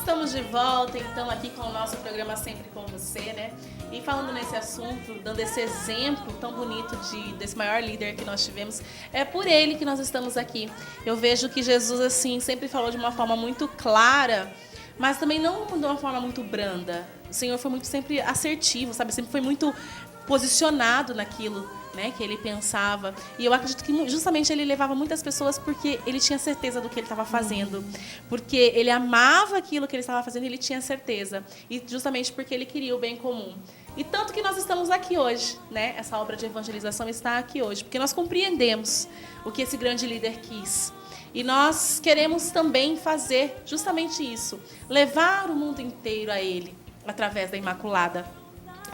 Estamos de volta, então, aqui com o nosso programa Sempre com Você, né? E falando nesse assunto, dando esse exemplo tão bonito desse maior líder que nós tivemos, é por ele que nós estamos aqui. Eu vejo que Jesus, assim, sempre falou de uma forma muito clara, mas também não de uma forma muito branda. O Senhor foi muito sempre assertivo, sabe? Sempre foi muito posicionado naquilo, né, que ele pensava. E eu acredito que justamente ele levava muitas pessoas porque ele tinha certeza do que ele estava fazendo. Porque ele amava aquilo que ele estava fazendo e ele tinha certeza. E justamente porque ele queria o bem comum. E tanto que nós estamos aqui hoje, né? Essa obra de evangelização está aqui hoje. Porque nós compreendemos o que esse grande líder quis. E nós queremos também fazer justamente isso. Levar o mundo inteiro a ele, através da Imaculada.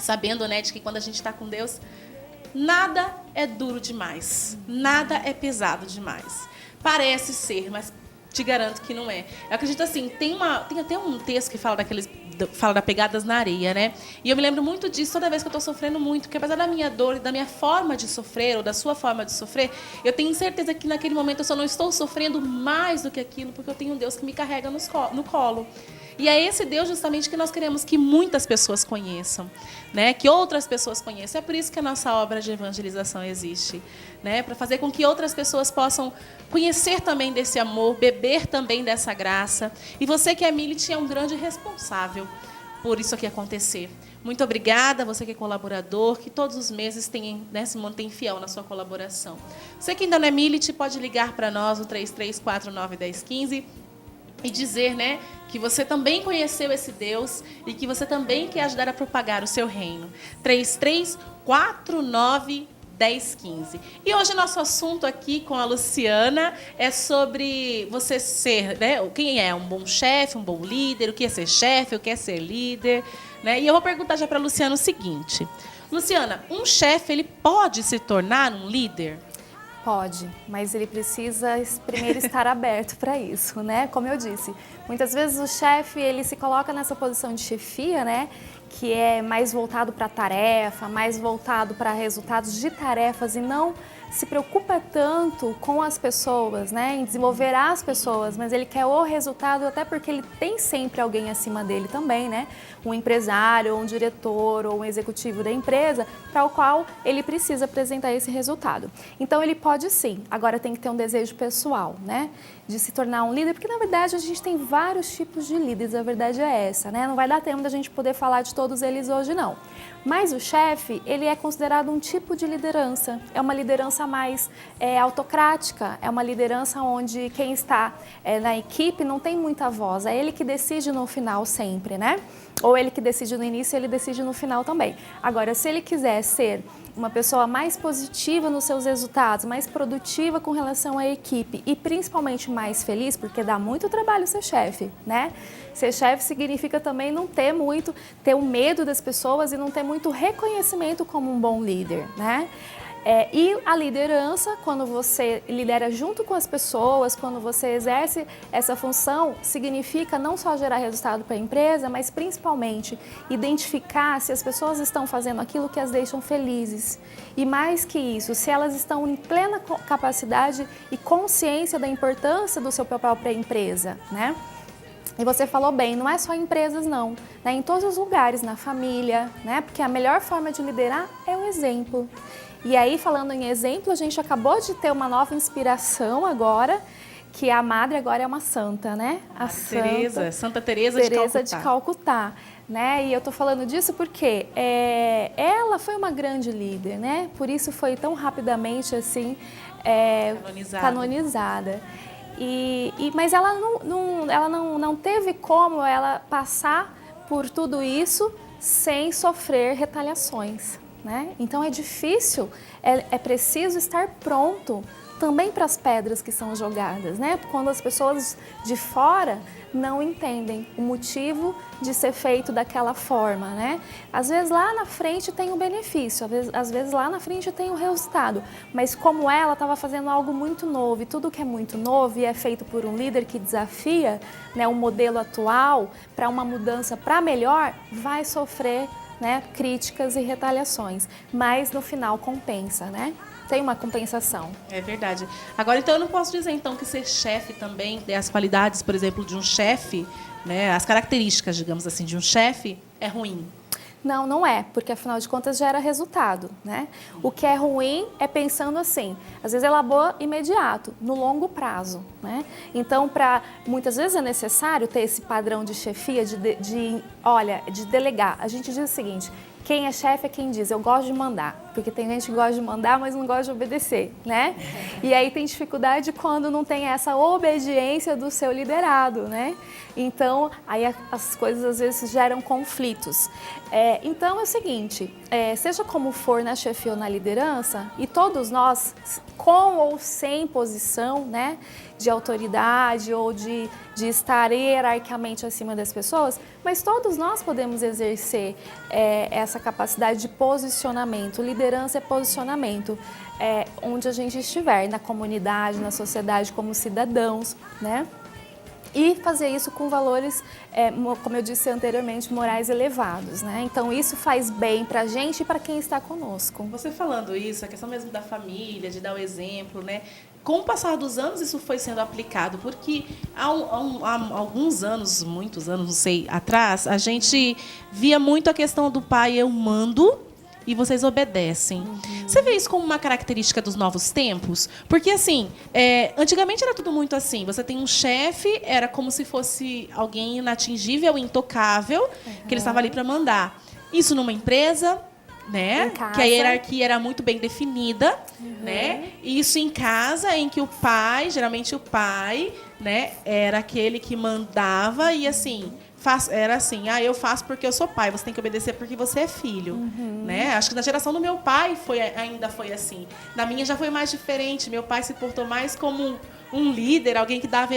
Sabendo, né, de que quando a gente está com Deus, nada é duro demais, nada é pesado demais. Parece ser, mas te garanto que não é. Eu acredito assim, tem até um texto que fala da pegadas na areia, né? E eu me lembro muito disso toda vez que eu estou sofrendo muito, porque apesar da minha dor e da minha forma de sofrer, ou da sua forma de sofrer, eu tenho certeza que naquele momento eu só não estou sofrendo mais do que aquilo, porque eu tenho um Deus que me carrega no colo. E é esse Deus justamente que nós queremos que muitas pessoas conheçam, né? Que outras pessoas conheçam. É por isso que a nossa obra de evangelização existe, né? Para fazer com que outras pessoas possam conhecer também desse amor, beber também dessa graça. E você que é Mility é um grande responsável por isso aqui acontecer. Muito obrigada, você que é colaborador, que todos os meses né, se mantém fiel na sua colaboração. Você que ainda não é Mility, pode ligar para nós no 33491015 e dizer, né, que você também conheceu esse Deus e que você também quer ajudar a propagar o seu reino. 33491015. E hoje nosso assunto aqui com a Luciana é sobre você ser, né, quem é um bom chefe, um bom líder, o que é ser chefe, o que é ser líder, né? E eu vou perguntar já para a Luciana o seguinte. Luciana, um chefe, ele pode se tornar um líder? Pode, mas ele precisa primeiro estar aberto para isso, né? Como eu disse, muitas vezes o chefe ele se coloca nessa posição de chefia, né? Que é mais voltado para a tarefa, mais voltado para resultados de tarefas e não se preocupa tanto com as pessoas, né? Em desenvolver as pessoas, mas ele quer o resultado até porque ele tem sempre alguém acima dele também, né? Um empresário, ou um diretor, ou um executivo da empresa, para o qual ele precisa apresentar esse resultado. Então ele pode sim, agora tem que ter um desejo pessoal, né? De se tornar um líder, porque na verdade a gente tem vários tipos de líderes, a verdade é essa, né? Não vai dar tempo da gente poder falar de todos eles hoje não. Mas o chefe, ele é considerado um tipo de liderança, é uma liderança mais autocrática, é uma liderança onde quem está na equipe não tem muita voz, é ele que decide no final sempre, né? Ou ele que decide no início, ele decide no final também. Agora, se ele quiser ser uma pessoa mais positiva nos seus resultados, mais produtiva com relação à equipe e principalmente mais feliz, porque dá muito trabalho ser chefe, né? Ser chefe significa também não ter o medo das pessoas e não ter muito reconhecimento como um bom líder, né? E a liderança, quando você lidera junto com as pessoas, quando você exerce essa função, significa não só gerar resultado para a empresa, mas principalmente identificar se as pessoas estão fazendo aquilo que as deixam felizes. E mais que isso, se elas estão em plena capacidade e consciência da importância do seu papel para a empresa, né? E você falou bem, não é só em empresas não, né? Em todos os lugares, na família, né? Porque a melhor forma de liderar é o exemplo. E aí, falando em exemplo, a gente acabou de ter uma nova inspiração agora, que a madre agora é uma santa, né? Santa Teresa de Calcutá. Né? E eu tô falando disso porque ela foi uma grande líder, né? Por isso foi tão rapidamente assim canonizada. Mas ela não teve como ela passar por tudo isso sem sofrer retaliações. Né? Então é difícil, é preciso estar pronto também para as pedras que são jogadas, né? Quando as pessoas de fora não entendem o motivo de ser feito daquela forma, né? Às vezes lá na frente tem o benefício, às vezes lá na frente tem o resultado, mas como ela estava fazendo algo muito novo e tudo que é muito novo e é feito por um líder que desafia, né, o modelo atual para uma mudança para melhor, vai sofrer, né, críticas e retaliações, mas no final compensa, né? tem uma compensação. É verdade. Agora, então, eu não posso dizer, então, que ser chefe também tem as qualidades, por exemplo, de um chefe, né, as características, digamos assim, de um chefe é ruim. Não, não é, porque afinal de contas gera resultado, né? O que é ruim é pensando assim, às vezes ela é boa imediato, no longo prazo, né? Então, muitas vezes é necessário ter esse padrão de chefia, de delegar. A gente diz o seguinte, quem é chefe é quem diz, eu gosto de mandar, porque tem gente que gosta de mandar, mas não gosta de obedecer, né? E aí tem dificuldade quando não tem essa obediência do seu liderado, né? Então, aí as coisas às vezes geram conflitos. Então é o seguinte, seja como for na chefia ou na liderança, e todos nós, com ou sem posição, né, de autoridade ou de estar hierarquicamente acima das pessoas, mas todos nós podemos exercer essa capacidade de posicionamento. Liderança é posicionamento, onde a gente estiver, na comunidade, na sociedade, como cidadãos, né? E fazer isso com valores, como eu disse anteriormente, morais elevados, né? Então, isso faz bem para a gente e para quem está conosco. Você falando isso, a questão mesmo da família, de dar o exemplo, né? Com o passar dos anos, isso foi sendo aplicado, porque há alguns anos, muitos anos, não sei, atrás, a gente via muito a questão do pai, eu mando e vocês obedecem. Você vê isso como uma característica dos novos tempos? Porque, assim, antigamente era tudo muito assim. Você tem um chefe, era como se fosse alguém inatingível, intocável, que ele estava ali para mandar. Isso numa empresa, né? Que a hierarquia era muito bem definida, né? Isso em casa, em que o pai, geralmente o pai, né, era aquele que mandava e, assim... Era assim, eu faço porque eu sou pai, você tem que obedecer porque você é filho. Né? Acho que na geração do meu pai ainda foi assim. Na minha já foi mais diferente. Meu pai se portou mais como um líder, alguém que dá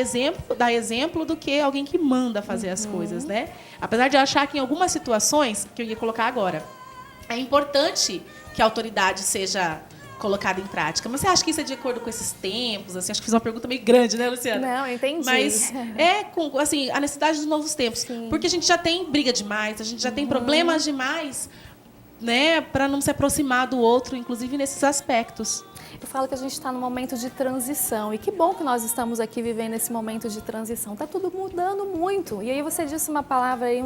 exemplo do que alguém que manda fazer as coisas. Né? Apesar de eu achar que em algumas situações, que eu ia colocar agora, é importante que a autoridade seja colocada em prática. Mas você acha que isso é de acordo com esses tempos? Assim, acho que fiz uma pergunta meio grande, né, Luciana? Não, entendi. Mas com assim, a necessidade dos novos tempos. Sim. Porque a gente já tem briga demais, a gente já tem problemas demais, né, para não se aproximar do outro, inclusive nesses aspectos. Eu falo que a gente está num momento de transição e que bom que nós estamos aqui vivendo esse momento de transição. Está tudo mudando muito. E aí você disse uma palavra aí,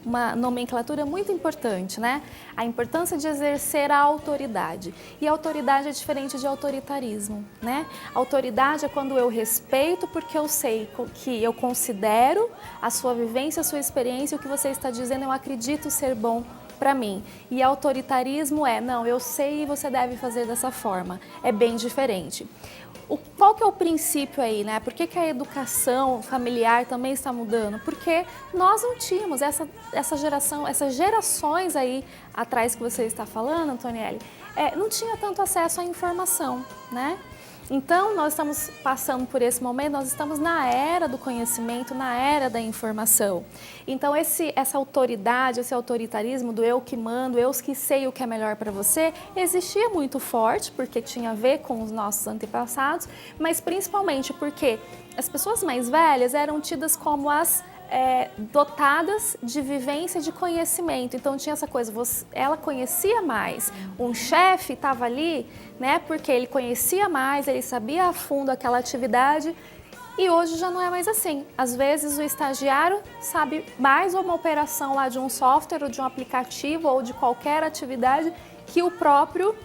uma nomenclatura muito importante, né? A importância de exercer a autoridade. E a autoridade é diferente de autoritarismo, né? Autoridade é quando eu respeito porque eu sei que eu considero a sua vivência, a sua experiência, o que você está dizendo, eu acredito ser bom para mim. E autoritarismo não, eu sei e você deve fazer dessa forma. É bem diferente. Qual que é o princípio aí, né? Por que a educação familiar também está mudando? Porque nós não tínhamos essa geração, essas gerações aí atrás que você está falando, Antonielli, não tinha tanto acesso à informação, né? Então, nós estamos passando por esse momento, nós estamos na era do conhecimento, na era da informação. Então, essa autoridade, esse autoritarismo do eu que mando, eu que sei o que é melhor para você, existia muito forte, porque tinha a ver com os nossos antepassados, mas principalmente porque as pessoas mais velhas eram tidas como as dotadas de vivência, de conhecimento. Então tinha essa coisa, ela conhecia mais. Um chefe estava ali, né, porque ele conhecia mais, ele sabia a fundo aquela atividade. E hoje já não é mais assim. Às vezes o estagiário sabe mais uma operação lá de um software ou de um aplicativo ou de qualquer atividade que o próprio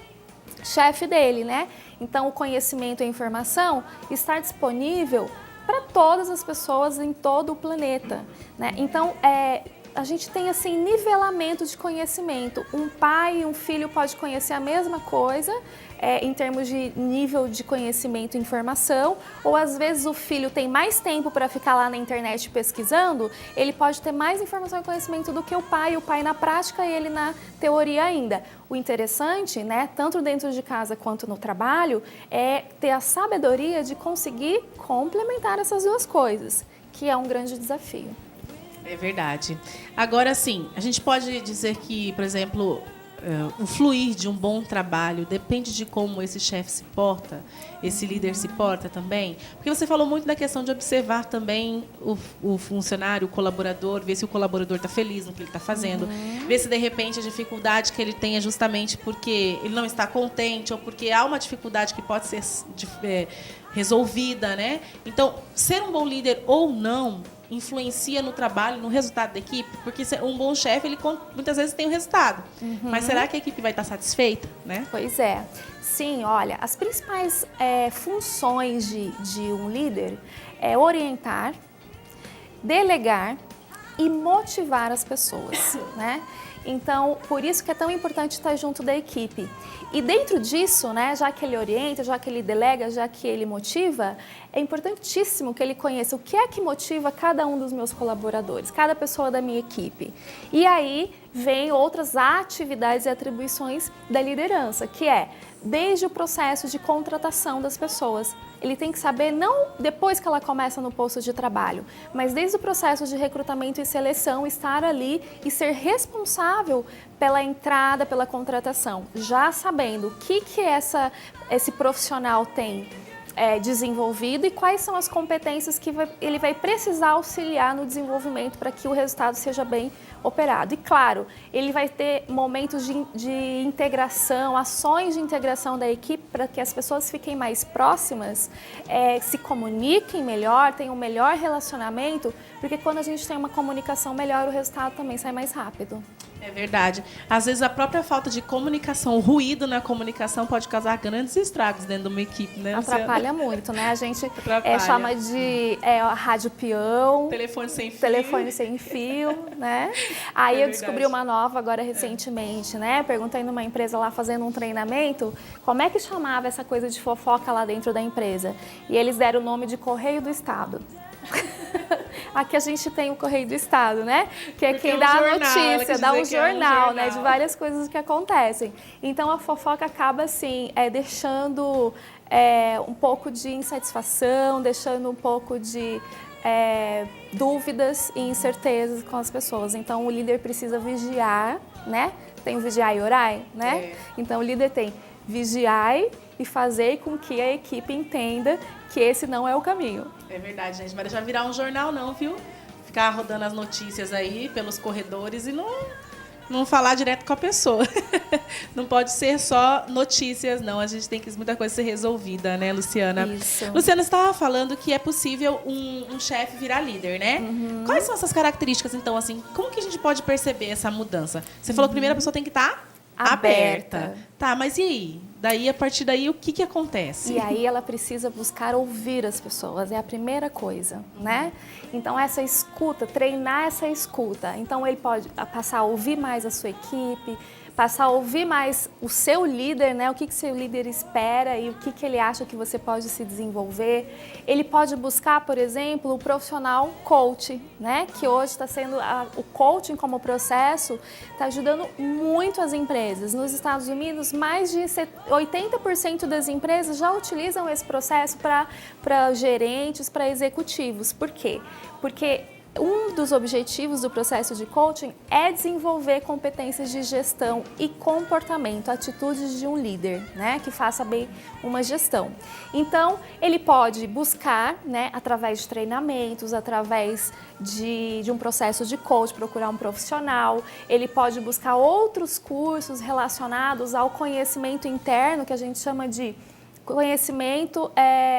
chefe dele, né? Então o conhecimento e a informação está disponível para todas as pessoas em todo o planeta, né? Então, a gente tem assim nivelamento de conhecimento. Um pai e um filho pode conhecer a mesma coisa em termos de nível de conhecimento e informação, ou às vezes o filho tem mais tempo para ficar lá na internet pesquisando, ele pode ter mais informação e conhecimento do que o pai na prática e ele na teoria ainda. O interessante, né, tanto dentro de casa quanto no trabalho, é ter a sabedoria de conseguir complementar essas duas coisas, que é um grande desafio. É verdade. Agora, sim, a gente pode dizer que, por exemplo, o fluir de um bom trabalho depende de como esse chefe se porta, esse líder se porta também? Porque você falou muito da questão de observar também o funcionário, o colaborador, ver se o colaborador está feliz no que ele está fazendo, ver se, de repente, a dificuldade que ele tem é justamente porque ele não está contente ou porque há uma dificuldade que pode ser resolvida, né? Então, ser um bom líder ou não influencia no trabalho, no resultado da equipe, porque um bom chefe, ele muitas vezes tem o resultado. Mas será que a equipe vai estar satisfeita, né? Pois é. Sim, olha, as principais funções de um líder é orientar, delegar e motivar as pessoas, né? Então, por isso que é tão importante estar junto da equipe. E dentro disso, né, já que ele orienta, já que ele delega, já que ele motiva, é importantíssimo que ele conheça o que é que motiva cada um dos meus colaboradores, cada pessoa da minha equipe. E aí vem outras atividades e atribuições da liderança, que é desde o processo de contratação das pessoas. Ele tem que saber, não depois que ela começa no posto de trabalho, mas desde o processo de recrutamento e seleção, estar ali e ser responsável pela entrada, pela contratação, já sabendo o que esse profissional tem desenvolvido e quais são as competências que ele vai precisar auxiliar no desenvolvimento para que o resultado seja bem operado. E claro, ele vai ter momentos de integração, ações de integração da equipe para que as pessoas fiquem mais próximas, se comuniquem melhor, tenham um melhor relacionamento, porque quando a gente tem uma comunicação melhor, o resultado também sai mais rápido. É verdade. Às vezes a própria falta de comunicação, o ruído na comunicação pode causar grandes estragos dentro de uma equipe, né? Atrapalha muito, né? A gente chama de rádio peão, telefone sem fio, né? Aí eu descobri uma nova agora recentemente, né? Perguntei numa empresa lá fazendo um treinamento, como é que chamava essa coisa de fofoca lá dentro da empresa? E eles deram o nome de Correio do Estado. Aqui a gente tem o Correio do Estado, né? Que é porque quem dá a notícia, dá um jornal, né? De várias coisas que acontecem. Então a fofoca acaba assim, deixando um pouco de insatisfação, deixando um pouco de dúvidas e incertezas com as pessoas. Então o líder precisa vigiar, né? Tem o vigiar e orar, né? Então o líder tem vigiar e fazer com que a equipe entenda que esse não é o caminho. É verdade, gente. Mas vai virar um jornal não, viu? Ficar rodando as notícias aí pelos corredores e não falar direto com a pessoa. Não pode ser só notícias, não. A gente tem que muita coisa ser resolvida, né, Luciana? Isso. Luciana, você estava falando que é possível um chefe virar líder, né? Quais são essas características, então, assim? Como que a gente pode perceber essa mudança? Você falou que primeiro a pessoa tem que estar aberta. Tá, mas e aí? Daí, a partir daí, o que acontece? E aí ela precisa buscar ouvir as pessoas, é a primeira coisa, né? Então essa escuta, treinar essa escuta. Então ele pode passar a ouvir mais a sua equipe, passar a ouvir mais o seu líder, né? O que seu líder espera e o que ele acha que você pode se desenvolver. Ele pode buscar, por exemplo, o profissional coach, né? Que hoje está sendo o coaching como processo, está ajudando muito as empresas. Nos Estados Unidos, mais de 80% das empresas já utilizam esse processo para gerentes, para executivos. Por quê? Porque um dos objetivos do processo de coaching é desenvolver competências de gestão e comportamento, atitudes de um líder, né, que faça bem uma gestão. Então, ele pode buscar, né, através de treinamentos, através de um processo de coaching, procurar um profissional. Ele pode buscar outros cursos relacionados ao conhecimento interno, que a gente chama de conhecimento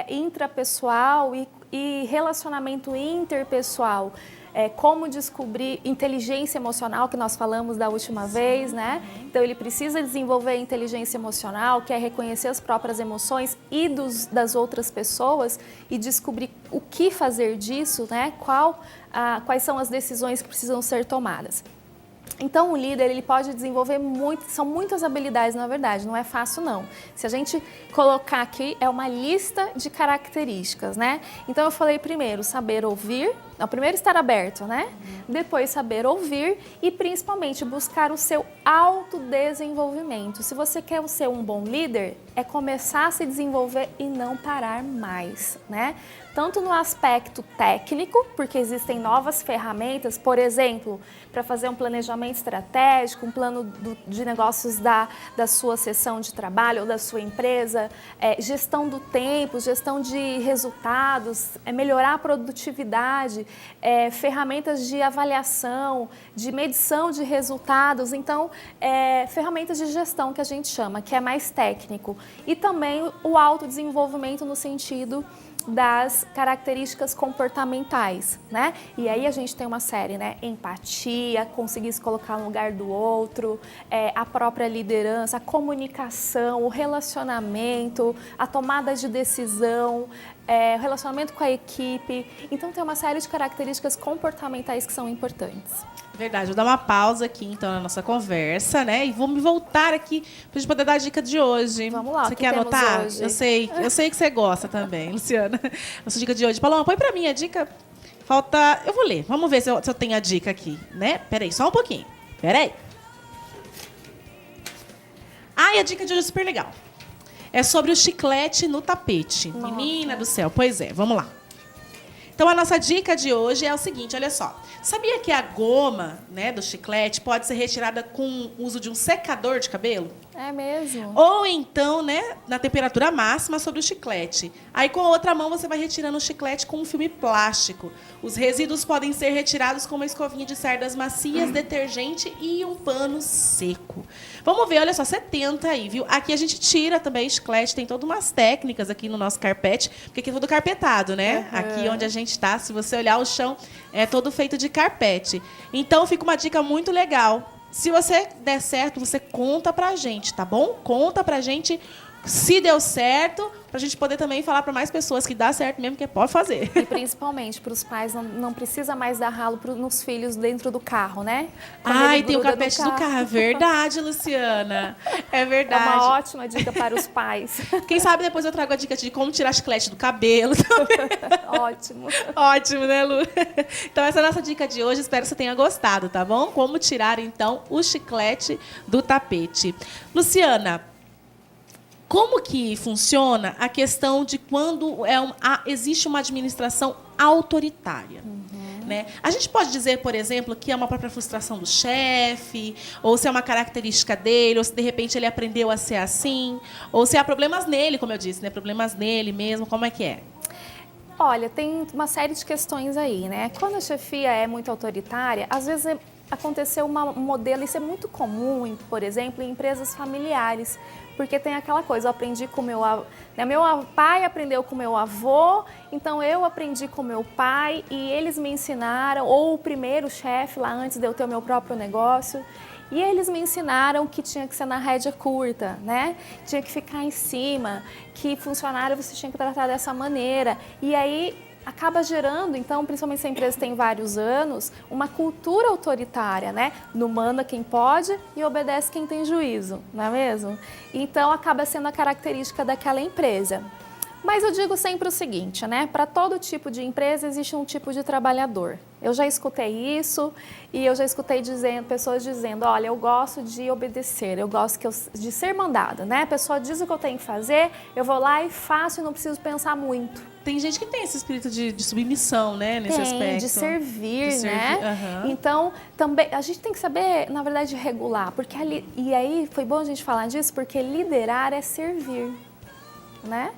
intrapessoal e relacionamento interpessoal. Como descobrir inteligência emocional, que nós falamos da última vez, né? Então ele precisa desenvolver a inteligência emocional, que é reconhecer as próprias emoções e das outras pessoas e descobrir o que fazer disso, né? Quais são as decisões que precisam ser tomadas. Então, o líder, ele pode desenvolver são muitas habilidades, na verdade, não é fácil, não. Se a gente colocar aqui, é uma lista de características, né? Então, eu falei primeiro, saber ouvir, primeiro estar aberto, né? Depois, saber ouvir e, principalmente, buscar o seu autodesenvolvimento. Se você quer ser um bom líder, é começar a se desenvolver e não parar mais, né? tanto no aspecto técnico, porque existem novas ferramentas, por exemplo, para fazer um planejamento estratégico, um plano de negócios da sua seção de trabalho ou da sua empresa, gestão do tempo, gestão de resultados, melhorar a produtividade, ferramentas de avaliação, de medição de resultados, então, ferramentas de gestão que a gente chama, que é mais técnico. E também o autodesenvolvimento no sentido das características comportamentais, né? E aí a gente tem uma série, né? Empatia, conseguir se colocar no lugar do outro, a própria liderança, a comunicação, o relacionamento, a tomada de decisão, o relacionamento com a equipe. Então tem uma série de características comportamentais que são importantes. Verdade, vou dar uma pausa aqui, então, na nossa conversa, né? E vou me voltar aqui para a gente poder dar a dica de hoje. Vamos lá, você quer anotar? Hoje? Eu sei que você gosta também, Luciana. Nossa dica de hoje. Paloma, põe para mim a dica. Falta... Eu vou ler. Vamos ver se eu tenho a dica aqui, né? Peraí, só um pouquinho. Peraí. E a dica de hoje é super legal. É sobre o chiclete no tapete. Nossa. Menina do céu. Pois é, vamos lá. Então, a nossa dica de hoje é o seguinte, olha só. Sabia que a goma, né, do chiclete pode ser retirada com o uso de um secador de cabelo? É mesmo? Ou então, né, na temperatura máxima sobre o chiclete. Aí, com a outra mão, você vai retirando o chiclete com um filme plástico. Os resíduos podem ser retirados com uma escovinha de cerdas macias, detergente e um pano seco. Vamos ver, olha só, você tenta aí, viu? Aqui a gente tira também chiclete, tem todas umas técnicas aqui no nosso carpete, porque aqui é todo carpetado, né? Uhum. Aqui onde a gente está, se você olhar o chão, é todo feito de carpete. Então, fica uma dica muito legal. Se você der certo, você conta pra gente, tá bom? Conta pra gente se deu certo, pra gente poder também falar para mais pessoas que dá certo mesmo, que pode fazer. E principalmente para os pais, não precisa mais dar ralo nos filhos dentro do carro, né? E tem o carpete do carro. É verdade, Luciana. É verdade. É uma ótima dica para os pais. Quem sabe depois eu trago a dica de como tirar chiclete do cabelo também. Ótimo. Ótimo, né, Lu? Então, essa é a nossa dica de hoje. Espero que você tenha gostado, tá bom? Como tirar, então, o chiclete do tapete. Luciana, como que funciona a questão de quando existe uma administração autoritária? Né? A gente pode dizer, por exemplo, que é uma própria frustração do chefe, ou se é uma característica dele, ou se de repente ele aprendeu a ser assim, ou se há problemas nele, como eu disse, né? Problemas nele mesmo, como é que é? Olha, tem uma série de questões aí, né? Quando a chefia é muito autoritária, às vezes aconteceu um modelo, isso é muito comum, por exemplo, em empresas familiares, porque tem aquela coisa, eu aprendi com meu pai aprendeu com meu avô, então eu aprendi com meu pai e eles me ensinaram, ou o primeiro chefe lá antes de eu ter o meu próprio negócio, e eles me ensinaram que tinha que ser na rédea curta, né? Tinha que ficar em cima, que funcionário você tinha que tratar dessa maneira, e aí acaba gerando, então, principalmente se a empresa tem vários anos, uma cultura autoritária, né? Não manda quem pode e obedece quem tem juízo, não é mesmo? Então, acaba sendo a característica daquela empresa. Mas eu digo sempre o seguinte, né? Para todo tipo de empresa existe um tipo de trabalhador. Eu já escutei isso e eu já escutei pessoas dizendo, olha, eu gosto de obedecer, eu gosto de ser mandada, né? A pessoa diz o que eu tenho que fazer, eu vou lá e faço e não preciso pensar muito. Tem gente que tem esse espírito de submissão, né, nesse aspecto. De servir, né? Uhum. Então, também, a gente tem que saber, na verdade, regular. E aí, foi bom a gente falar disso, porque liderar é servir, né?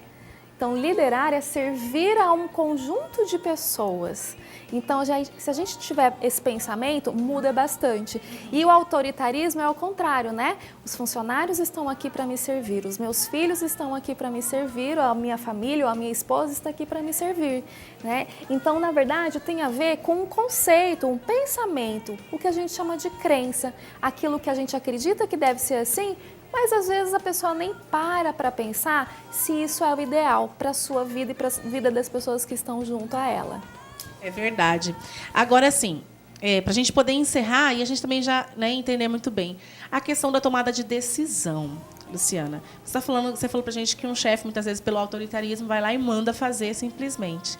Então, liderar é servir a um conjunto de pessoas. Então, se a gente tiver esse pensamento, muda bastante. E o autoritarismo é ao contrário, né? Os funcionários estão aqui para me servir, os meus filhos estão aqui para me servir, a minha família ou a minha esposa está aqui para me servir, né? Então, na verdade, tem a ver com um conceito, um pensamento, o que a gente chama de crença. Aquilo que a gente acredita que deve ser assim, mas às vezes a pessoa nem para pensar se isso é o ideal para a sua vida e para a vida das pessoas que estão junto a ela. É verdade. Agora, sim, para a gente poder encerrar, e a gente também já entender muito bem, a questão da tomada de decisão, Luciana. Você falou para a gente que um chefe, muitas vezes, pelo autoritarismo, vai lá e manda fazer simplesmente.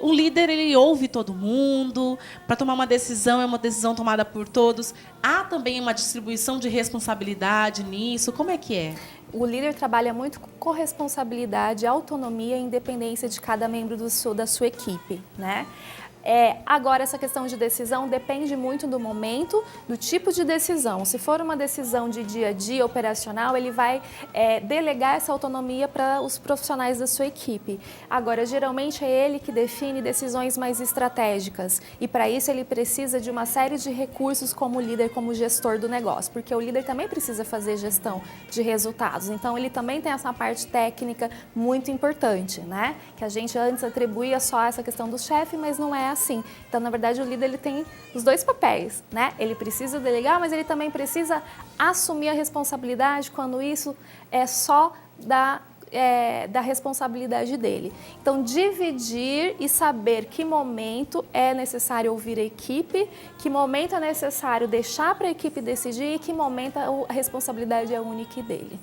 O líder, ele ouve todo mundo, para tomar uma decisão, é uma decisão tomada por todos. Há também uma distribuição de responsabilidade nisso, como é que é? O líder trabalha muito com corresponsabilidade, autonomia e independência de cada membro da sua equipe, né? Agora, essa questão de decisão depende muito do momento, do tipo de decisão. Se for uma decisão de dia a dia, operacional, ele vai delegar essa autonomia para os profissionais da sua equipe. Agora, geralmente é ele que define decisões mais estratégicas e para isso ele precisa de uma série de recursos como líder, como gestor do negócio, porque o líder também precisa fazer gestão de resultados. Então, ele também tem essa parte técnica muito importante, né? Que a gente antes atribuía só essa questão do chefe, mas não é assim. Então, na verdade, o líder ele tem os dois papéis, né? Ele precisa delegar, mas ele também precisa assumir a responsabilidade quando isso é só da responsabilidade dele. Então, dividir e saber que momento é necessário ouvir a equipe, que momento é necessário deixar para a equipe decidir e que momento a responsabilidade é única dele.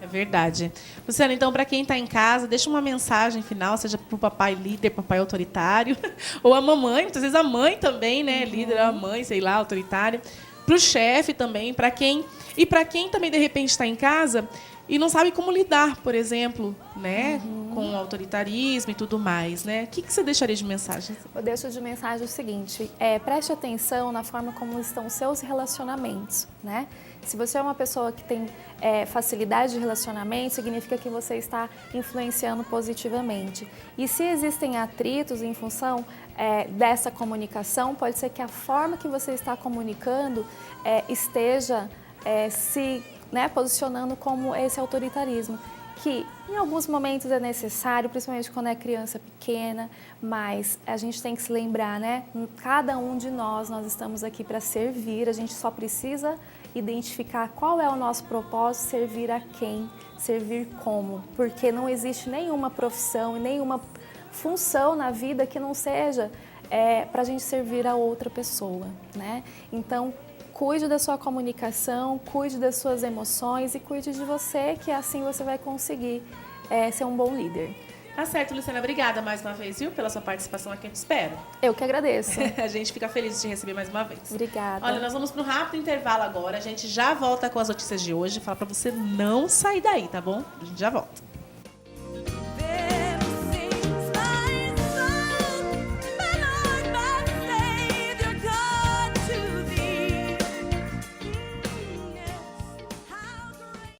É verdade. Luciana, então, para quem está em casa, deixa uma mensagem final, seja para o papai líder, papai autoritário, ou a mamãe, muitas vezes a mãe também, né? Líder, a mãe, sei lá, autoritária. Para o chefe também, para quem... E para quem também, de repente, está em casa e não sabe como lidar, por exemplo, né? Com o autoritarismo e tudo mais, né? O que você deixaria de mensagem? Eu deixo de mensagem o seguinte, preste atenção na forma como estão os seus relacionamentos, né? Se você é uma pessoa que tem facilidade de relacionamento, significa que você está influenciando positivamente. E se existem atritos em função dessa comunicação, pode ser que a forma que você está comunicando esteja se posicionando como esse autoritarismo, que em alguns momentos é necessário, principalmente quando é criança pequena, mas a gente tem que se lembrar, né? Cada um de nós estamos aqui para servir, a gente só precisa identificar qual é o nosso propósito, servir a quem, servir como, porque não existe nenhuma profissão e nenhuma função na vida que não seja para a gente servir a outra pessoa, né? Então, cuide da sua comunicação, cuide das suas emoções e cuide de você, que assim você vai conseguir ser um bom líder. Tá certo, Luciana. Obrigada mais uma vez, viu, pela sua participação aqui. Eu te espero. Eu que agradeço. A gente fica feliz de te receber mais uma vez. Obrigada. Olha, nós vamos para um rápido intervalo agora. A gente já volta com as notícias de hoje. Fala para você não sair daí, tá bom? A gente já volta.